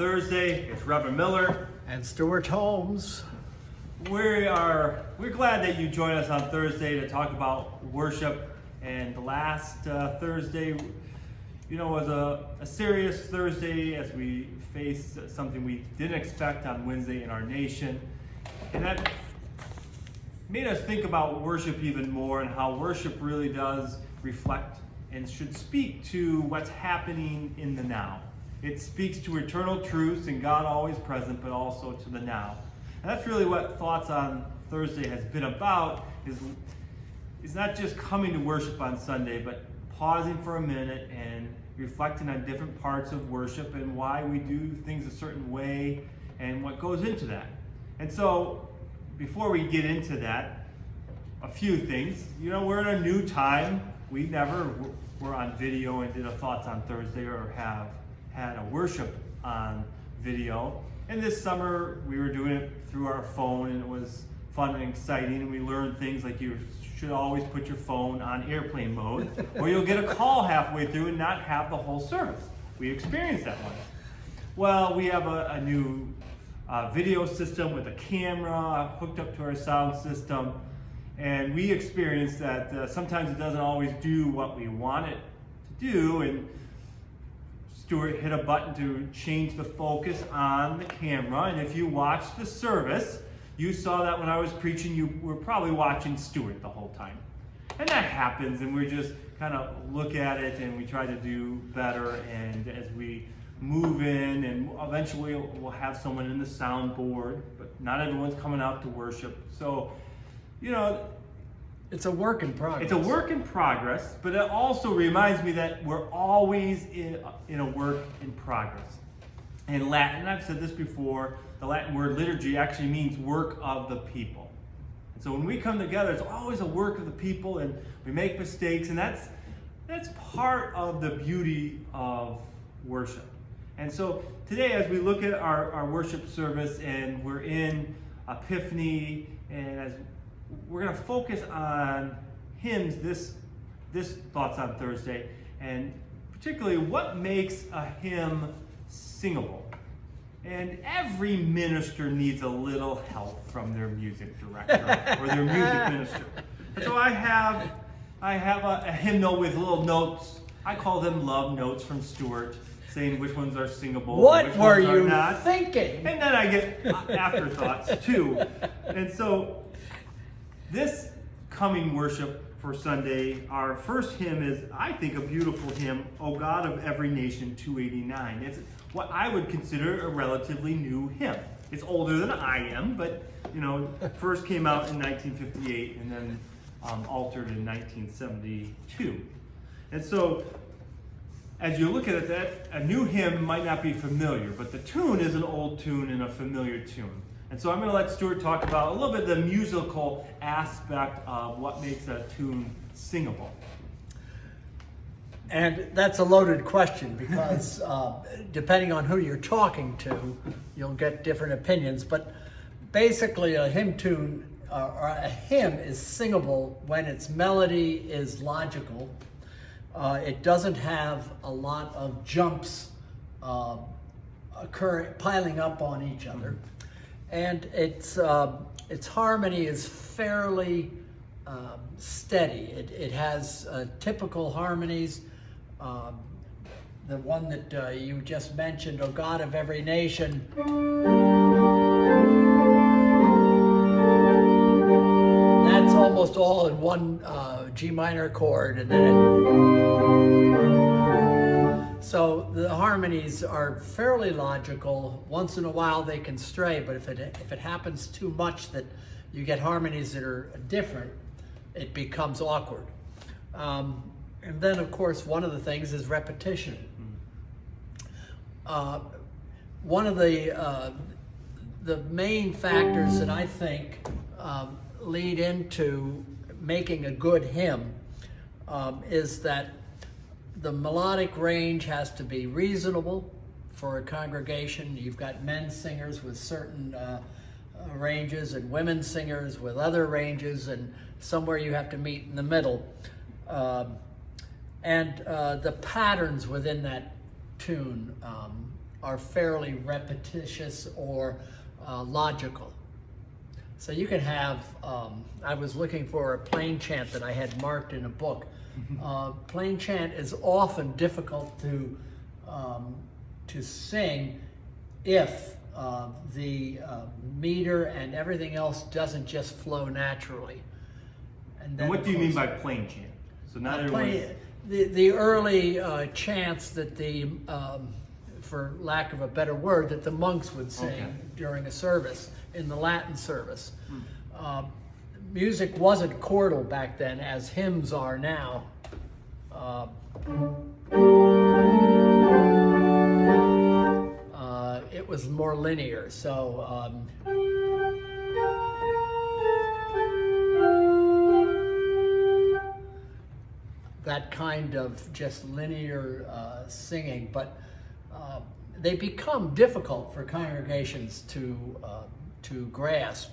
Thursday. It's Reverend Miller and Stuart Holmes. We're glad that you join us on Thursday to talk about worship. And the last Thursday, was a serious Thursday as we faced something we didn't expect on Wednesday in our nation. And that made us think about worship even more and how worship really does reflect and should speak to what's happening in the now. It speaks to eternal truths and God always present, but also to the now. And that's really what Thoughts on Thursday has been about, is not just coming to worship on Sunday, but pausing for a minute and reflecting on different parts of worship and why we do things a certain way and what goes into that. And so, before we get into that, a few things. We're in a new time. We never were on video and did a Thoughts on Thursday or have had a worship on video. And this summer we were doing it through our phone, and it was fun and exciting, and we learned things like you should always put your phone on airplane mode or you'll get a call halfway through and not have the whole service. We experienced that one. Well, we have a new video system with a camera hooked up to our sound system, and we experienced that sometimes it doesn't always do what we want it to do, and Stuart hit a button to change the focus on the camera, and if you watched the service, you saw that when I was preaching, you were probably watching Stuart the whole time. And that happens, and we just kind of look at it and we try to do better, and as we move in, and eventually we'll have someone in the soundboard, but not everyone's coming out to worship. So, it's a work in progress. It's a work in progress, but it also reminds me that we're always in a work in progress. In Latin, and I've said this before, the Latin word liturgy actually means work of the people. And so when we come together, it's always a work of the people, and we make mistakes, and that's part of the beauty of worship. And so today, as we look at our worship service, and we're in Epiphany, and as we're going to focus on hymns this Thoughts on Thursday, and particularly what makes a hymn singable. And every minister needs a little help from their music director or their music minister. And so I have a hymnal with little notes. I call them love notes from Stuart, saying which ones are singable, what which were ones are you not. thinking? And then I get afterthoughts too. And so this coming worship for Sunday, our first hymn is, I think, a beautiful hymn, O God of Every Nation 289. It's what I would consider a relatively new hymn. It's older than I am, but first came out in 1958 and then altered in 1972. And so as you look at it, that a new hymn might not be familiar, but the tune is an old tune and a familiar tune. And so I'm going to let Stuart talk about a little bit the musical aspect of what makes a tune singable. And that's a loaded question because depending on who you're talking to, you'll get different opinions. But basically a hymn tune or a hymn is singable when its melody is logical. It doesn't have a lot of jumps piling up on each other. And its harmony is fairly steady. It has typical harmonies. The one that you just mentioned, O God of Every Nation. That's almost all in one G minor chord, and then so the harmonies are fairly logical. Once in a while they can stray, but if it happens too much that you get harmonies that are different, it becomes awkward. And then, of course, one of the things is repetition. One of the main factors that I think lead into making a good hymn is that the melodic range has to be reasonable for a congregation. You've got men singers with certain ranges and women singers with other ranges, and somewhere you have to meet in the middle. And the patterns within that tune are fairly repetitious or logical. So you can have, I was looking for a plain chant that I had marked in a book. Plain chant is often difficult to sing if the meter and everything else doesn't just flow naturally. And what do you mean by plain chant? So not everyone. The early chants that for lack of a better word, that the monks would sing during a service, in the Latin service. Music wasn't chordal back then as hymns are now. It was more linear, so that kind of just linear singing, but they become difficult for congregations to grasp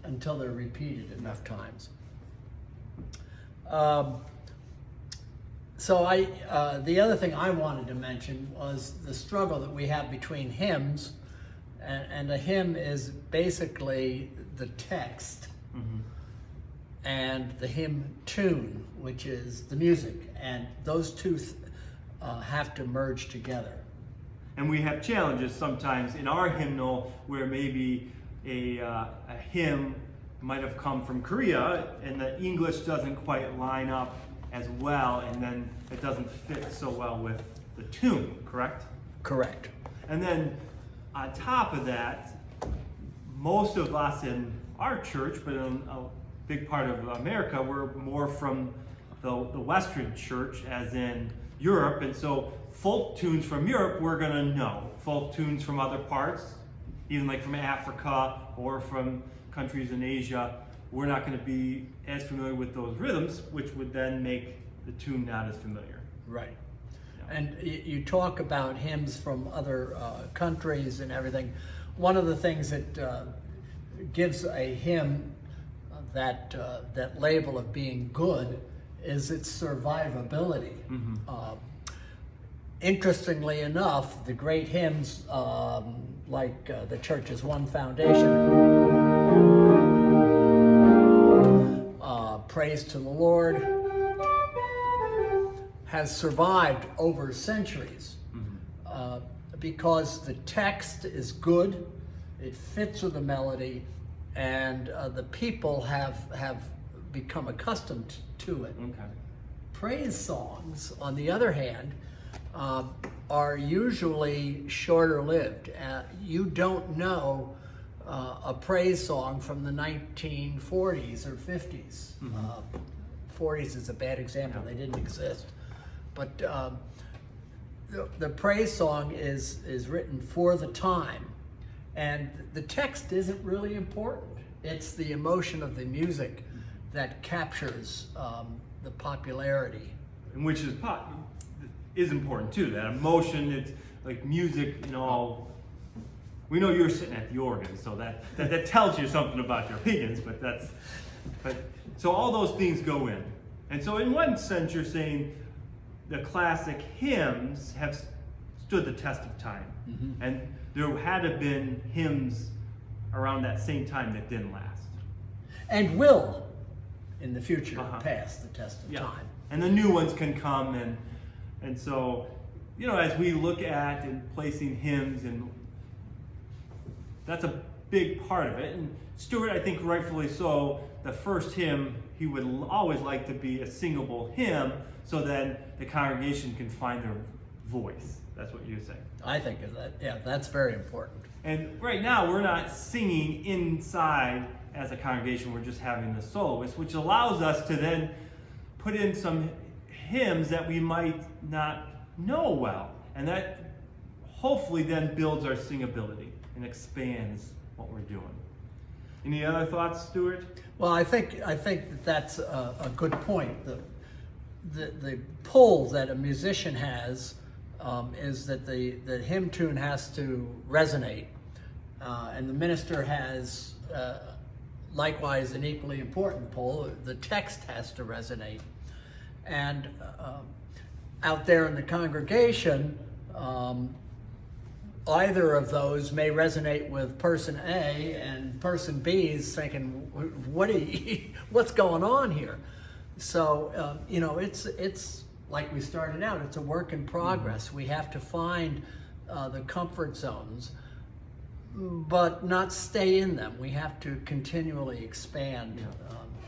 until they're repeated enough times. So the other thing I wanted to mention was the struggle that we have between hymns, and a hymn is basically the text, and the hymn tune, which is the music, and those two have to merge together. And we have challenges sometimes in our hymnal where maybe a hymn might have come from Korea and the English doesn't quite line up as well, and then it doesn't fit so well with the tune, correct? Correct. And then on top of that, most of us in our church, but in a big part of America, we're more from the Western church, as in Europe, and so folk tunes from Europe we're gonna know. Folk tunes from other parts, even like from Africa or from countries in Asia, we're not gonna be as familiar with those rhythms, which would then make the tune not as familiar. Right. And you talk about hymns from other countries and everything. One of the things that gives a hymn that label of being good is its survivability. Interestingly enough, the great hymns like the Church's One Foundation, Praise to the Lord, has survived over centuries because the text is good, it fits with the melody, and the people have become accustomed to it. Praise songs, on the other hand, are usually shorter lived. You don't know a praise song from the 1940s or 50s. 40s is a bad example, they didn't exist. But the praise song is written for the time, and the text isn't really important. It's the emotion of the music that captures the popularity. And which is important too, that emotion. It's like music, we know you're sitting at the organ, so that tells you something about your opinions, but so all those things go in. And so in one sense you're saying the classic hymns have stood the test of time. And there had to have been hymns around that same time that didn't last. And will, in the future, pass the test of time. And the new ones can come, and so, as we look at and placing hymns, and that's a big part of it. And Stuart, I think rightfully so, the first hymn, he would always like to be a singable hymn, so then the congregation can find their voice. That's what you're saying. I think of that, yeah, that's very important. And right now, we're not singing inside as a congregation, we're just having the soloist, which allows us to then put in some hymns that we might not know well. And that hopefully then builds our singability and expands what we're doing. Any other thoughts, Stuart? Well, I think that's a good point. The pull that a musician has is that the hymn tune has to resonate, and the minister has likewise an equally important pull. The text has to resonate, and out there in the congregation, either of those may resonate with person A, and person B is thinking, what's going on here? So, it's like we started out, it's a work in progress. We have to find the comfort zones, but not stay in them. We have to continually expand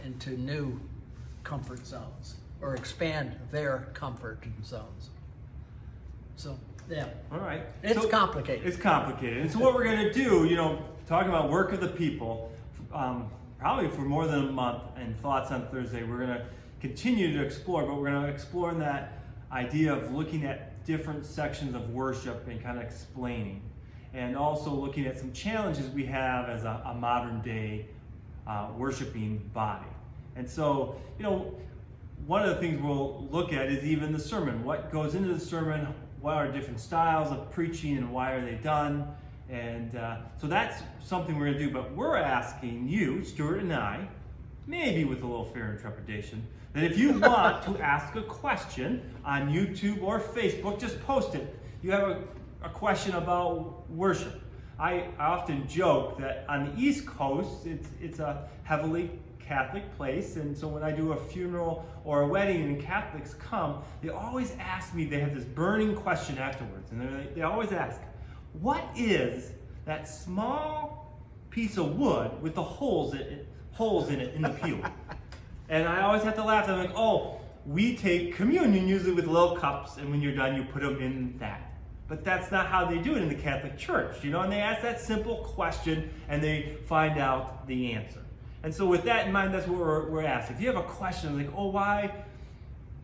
into new comfort zones, or expand their comfort zones. So, yeah. All right. It's complicated. It's complicated. And so what we're going to do, talking about work of the people, probably for more than a month, and thoughts on Thursday, we're going to continue to explore, but we're going to explore in that idea of looking at different sections of worship and kind of explaining, and also looking at some challenges we have as a modern day worshiping body. And so, one of the things we'll look at is even the sermon. What goes into the sermon? What are different styles of preaching and why are they done? And so that's something we're going to do. But we're asking you, Stuart and I, maybe with a little fear and trepidation, that if you want to ask a question on YouTube or Facebook, just post it. You have a question about worship. I often joke that on the East Coast, it's a heavily Catholic place, and so when I do a funeral or a wedding and Catholics come, they always ask me, they have this burning question afterwards, and they always ask, what is that small piece of wood with the holes in it in the pew? And I always have to laugh. I'm like, oh, we take communion usually with little cups, and when you're done, you put them in that. But that's not how they do it in the Catholic Church, and they ask that simple question, and they find out the answer. And so with that in mind, that's what we're asked. If you have a question like, oh,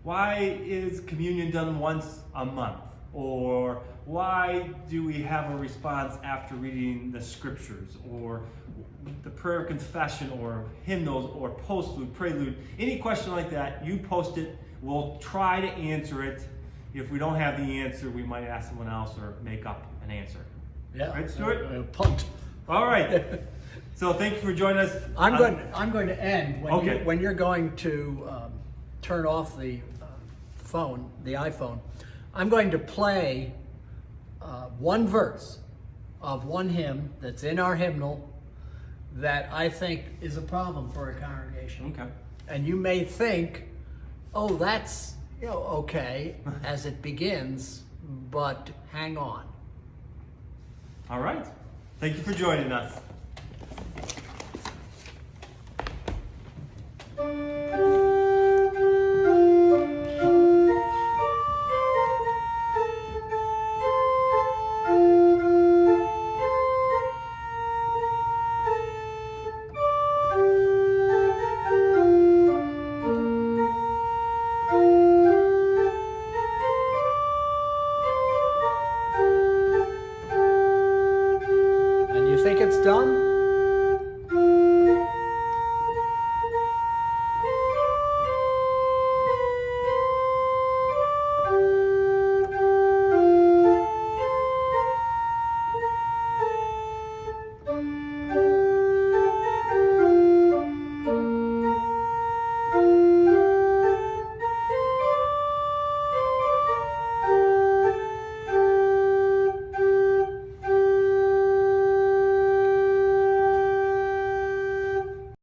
why is communion done once a month? Or why do we have a response after reading the scriptures? Or the prayer of confession, or hymnals, or postlude, prelude? Any question like that, you post it. We'll try to answer it. If we don't have the answer, we might ask someone else or make up an answer. Yeah. Right, Stuart? Punt. All right. So thank you for joining us. I'm going to end when you're going to turn off the phone, the iPhone. I'm going to play one verse of one hymn that's in our hymnal that I think is a problem for a congregation. Okay. And you may think, oh, that's okay as it begins, but hang on. All right. Thank you for joining us. And you think it's done?